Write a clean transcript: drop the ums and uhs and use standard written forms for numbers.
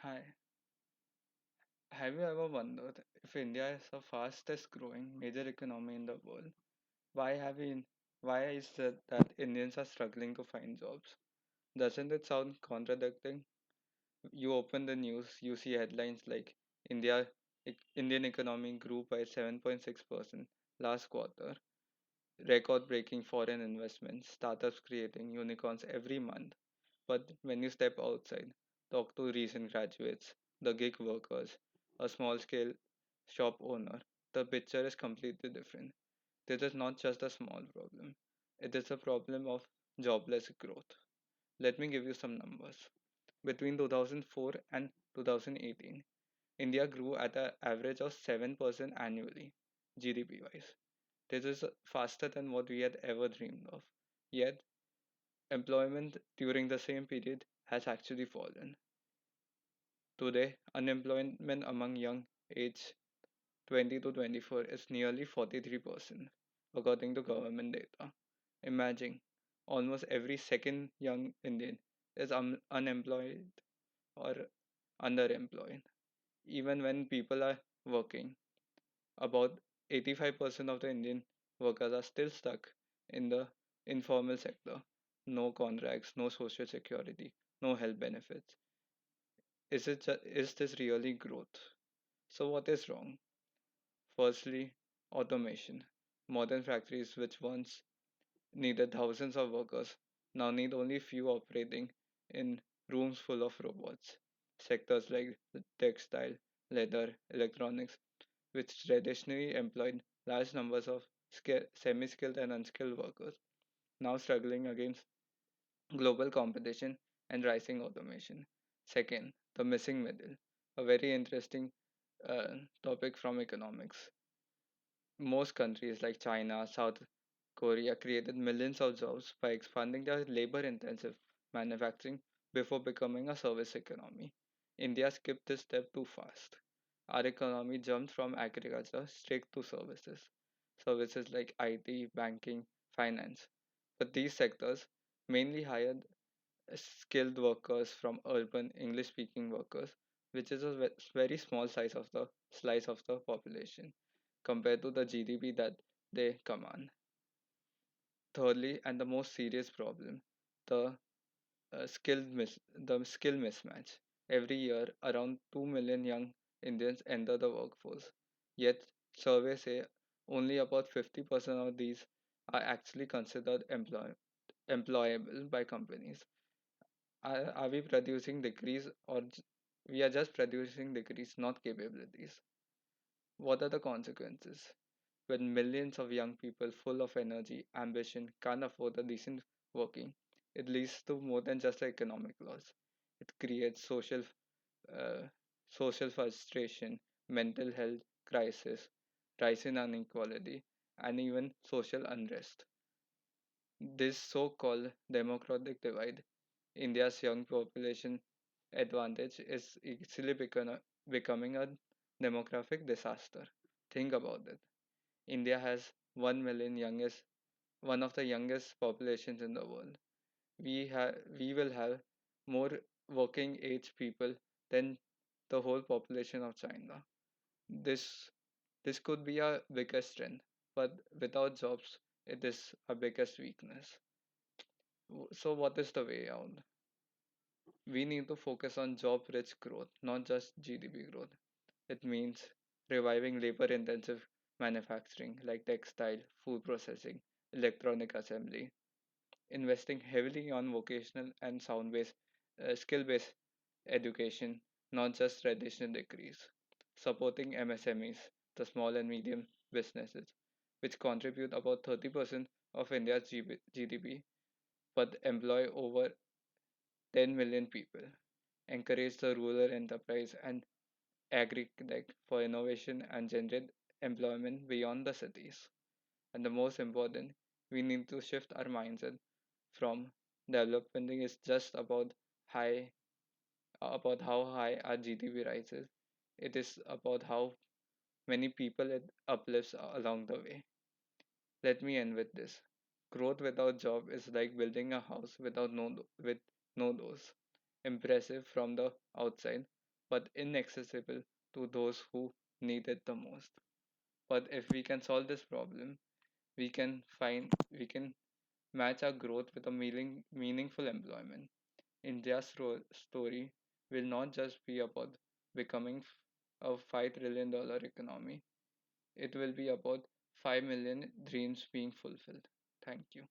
Hi, have you ever wondered if India is the fastest growing major economy in the world? Why have we, why is it that Indians are struggling to find jobs? Doesn't it sound contradicting? You open the news, you see headlines like Indian economy grew by 7.6% last quarter, record breaking foreign investments, startups creating unicorns every month. But when you step outside, talk to recent graduates, the gig workers, a small scale shop owner, the picture is completely different. This is not just a small problem, it is a problem of jobless growth. Let me give you some numbers. Between 2004 and 2018, India grew at an average of 7% annually, GDP wise. This is faster than what we had ever dreamed of. Yet, employment during the same period has actually fallen. Today, unemployment among young age 20 to 24 is nearly 43%, according to government data. Imagine almost every second young Indian is unemployed or underemployed. Even when people are working, about 85% of the Indian workers are still stuck in the informal sector. No contracts, no social security, no health benefits. Is this really growth? So, what is wrong? Firstly, automation. Modern factories, which once needed thousands of workers, now need only few operating in rooms full of robots. Sectors like textile, leather, electronics, which traditionally employed large numbers of semi skilled and unskilled workers, now struggling against global competition and rising automation. Second, the missing middle, a very interesting topic from economics. Most countries like China, South Korea created millions of jobs by expanding their labor intensive manufacturing before becoming a service economy. India skipped this step too fast. Our economy jumped from agriculture straight to services. Services like IT, banking, finance. But these sectors mainly hired skilled workers from urban English speaking workers, which is a very small size of the slice of the population compared to the GDP that they command. Thirdly, and the most serious problem, the the skill mismatch. Every year, around 2 million young Indians enter the workforce. Yet, surveys say only about 50% of these are actually considered employable by companies. Are we producing degrees or we are just producing degrees, not capabilities? What are the consequences? When millions of young people full of energy, ambition can't afford a decent working, it leads to more than just economic loss. It creates uh, social frustration, mental health crisis, rise in inequality, and even social unrest. This so-called democratic divide, India's young population advantage, is easily becoming a demographic disaster. Think about it. India has 1 million youngest, one of the youngest populations in the world. We will have more working age people than the whole population of China. This this could be our biggest strength, but without jobs, it is our biggest weakness. So what is the way out? We need to focus on job-rich growth, not just GDP growth. It means reviving labor-intensive manufacturing like textile, food processing, electronic assembly, investing heavily on vocational and sound-based, skill-based education, not just traditional degrees, supporting MSMEs, the small and medium businesses, which contribute about 30% of India's GDP but employ over 10 million people, encourage the rural enterprise and agri-tech for innovation and generate employment beyond the cities. And the most important, we need to shift our mindset from development is just high about how high our GDP rises. It is about how many people it uplifts along the way. Let me end with this. Growth without job is like building a house with no doors. Impressive from the outside, but inaccessible to those who need it the most. But if we can solve this problem, we can match our growth with a meaningful employment. India's story will not just be about becoming a $5 trillion economy. It will be about 5 million dreams being fulfilled. Thank you.